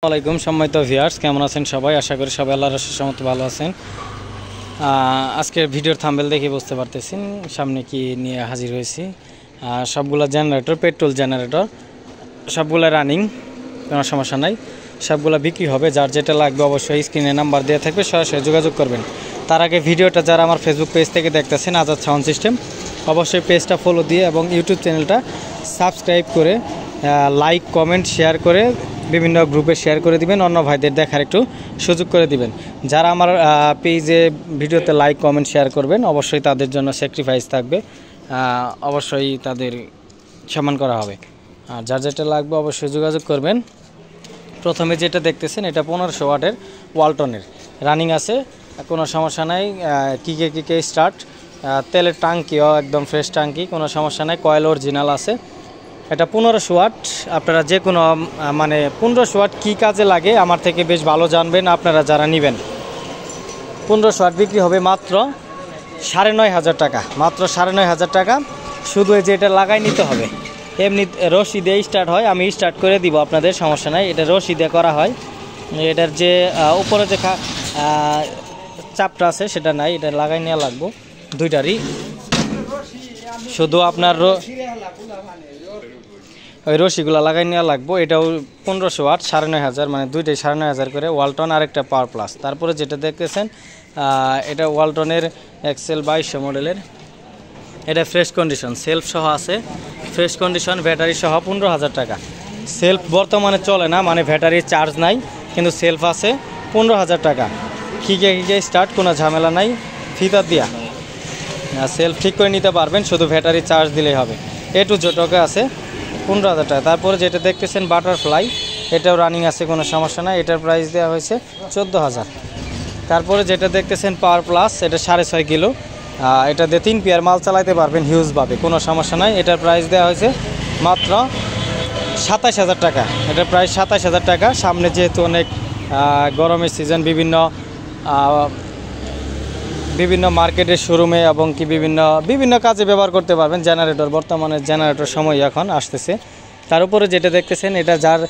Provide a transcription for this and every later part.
আসসালামাইকুম সম্মানিত ভিউয়ার্স, কেমন আছেন সবাই? আশা করি সবাই আল্লাহর রহমতে ভালো আছেন। আজকের ভিডিওর থাম্বনেল দেখে বুঝতে পারতেছেন সামনে কি নিয়ে হাজির হয়েছি। সবগুলা জেনারেটর, পেট্রোল জেনারেটর, সবগুলা রানিং, কোনো সমস্যা নাই, সবগুলা বিক্রি হবে। যার যেটা লাগবে অবশ্যই স্ক্রিনে নাম্বার দেওয়া থাকবে, সরাসরি যোগাযোগ করবেন। তার আগে ভিডিওটা যারা আমার ফেসবুক পেজ থেকে দেখতেছেন আজাদ সাউন্ড সিস্টেম, অবশ্যই পেজটা ফলো দিয়ে এবং ইউটিউব চ্যানেলটা সাবস্ক্রাইব করে লাইক, কমেন্ট, শেয়ার করে বিভিন্ন গ্রুপে শেয়ার করে দিবেন, অন্য ভাইদের দেখার একটু সুযোগ করে দিবেন। যারা আমার পেজে ভিডিওতে লাইক, কমেন্ট, শেয়ার করবেন অবশ্যই তাদের জন্য স্যাক্রিফাইস থাকবে, অবশ্যই তাদের সম্মান করা হবে। আর যার যেটা লাগবে অবশ্যই যোগাযোগ করবেন। প্রথমে যেটা দেখতেছেন এটা 1500 ওয়াটের ওয়ালটনের রানিং আছে, কোনো সমস্যা নাই। কিকে স্টার্ট, তেলের টাঙ্কিও একদম ফ্রেশ টাঙ্কি, কোনো সমস্যা নাই, কয়েল অরিজিনাল আছে। এটা 1500 ওয়াট। আপনারা যে কোনো 1500 ওয়াট কী কাজে লাগে আমার থেকে বেশ ভালো জানবেন আপনারা যারা নেবেন। 1500 ওয়াট বিক্রি হবে মাত্র 9500 টাকা, মাত্র 9500 টাকা। শুধু এই যে এটা লাগাই নিতে হবে, এমনি রশি দিয়ে স্টার্ট হয়, আমি স্টার্ট করে দিব আপনাদের, সমস্যা নাই। এটা রশি দিয়ে করা হয়, এটার যে উপরে যে চাপটা আছে সেটা নাই, এটা লাগাই নেওয়া লাগবো দুইটারই। শুধু আপনার ওই রশিগুলো লাগাই নেওয়া লাগবো। এটাও 1500 ওয়াট, 9500, মানে দুইটাই 9500 করে, ওয়ালটন আর একটা পাওয়ার প্লাস। তারপরে যেটা দেখতেছেন এটা ওয়ালটনের এক্সেল 2200 মডেলের, এটা ফ্রেশ কন্ডিশন, সেলফ সহ আছে, ফ্রেশ কন্ডিশন, ব্যাটারি সহ 15000 টাকা। সেলফ বর্তমানে চলে না, মানে ব্যাটারি চার্জ নাই, কিন্তু সেলফ আছে 15000 টাকা। কিকে স্টার্ট, কোনো ঝামেলা নাই, ফিতার দিয়া সেলফ ঠিক করে নিতে পারবেন, শুধু ব্যাটারি চার্জ দিলেই হবে। এ টু জেটকে আছে 15000 টাকা। তারপরে যেটা দেখতেছেন বাটারফ্লাই, এটাও রানিং আছে, কোনো সমস্যা নাই, এটার প্রাইস দেওয়া হয়েছে 14000। তারপরে যেটা দেখতেছেন পাওয়ার প্লাস, এটা 6.5 কিলো, এটা দিয়ে 3 পেয়ার মাল চালাইতে পারবেন হিউজভাবে, কোনো সমস্যা নাই। এটার প্রাইস দেওয়া হয়েছে মাত্র 27000 টাকা, এটার প্রাইস 27000 টাকা। সামনে যেহেতু অনেক গরমের সিজন, বিভিন্ন মার্কেটের শোরুমে এবং কি বিভিন্ন কাজে ব্যবহার করতে পারবেন জেনারেটর। বর্তমানে জেনারেটর সময় এখন আসতেছে। তার উপরে যেটা দেখতেছেন এটা যার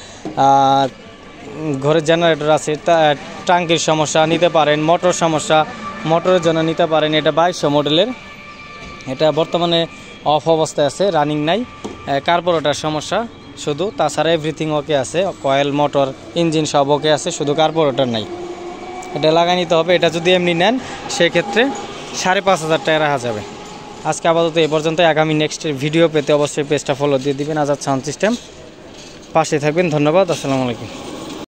ঘরে জেনারেটর আছে, টাঙ্কির সমস্যা নিতে পারেন, মোটর সমস্যা, মোটরের জন্য নিতে পারেন। এটা 2200 মডেলের, এটা বর্তমানে অফ অবস্থায় আছে, রানিং নাই, কার্বোরেটর সমস্যা শুধু, তাছাড়া এভরিথিং ওকে আছে, কয়েল, মোটর, ইঞ্জিন সব ওকে আছে, শুধু কার্বোরেটর নাই। এটা লাগাই নিতে হবে। এটা যদি এমনি নেন সেক্ষেত্রে 5500 টাকা রাখা যাবে। আজকে আপাতত এই পর্যন্ত। আগামী নেক্সট ভিডিও পেতে অবশ্যই পেজটা ফলো দিয়ে দিবেন, আজাদ সাউন্ড সিস্টেম, পাশে থাকবেন। ধন্যবাদ, আসসালামু আলাইকুম।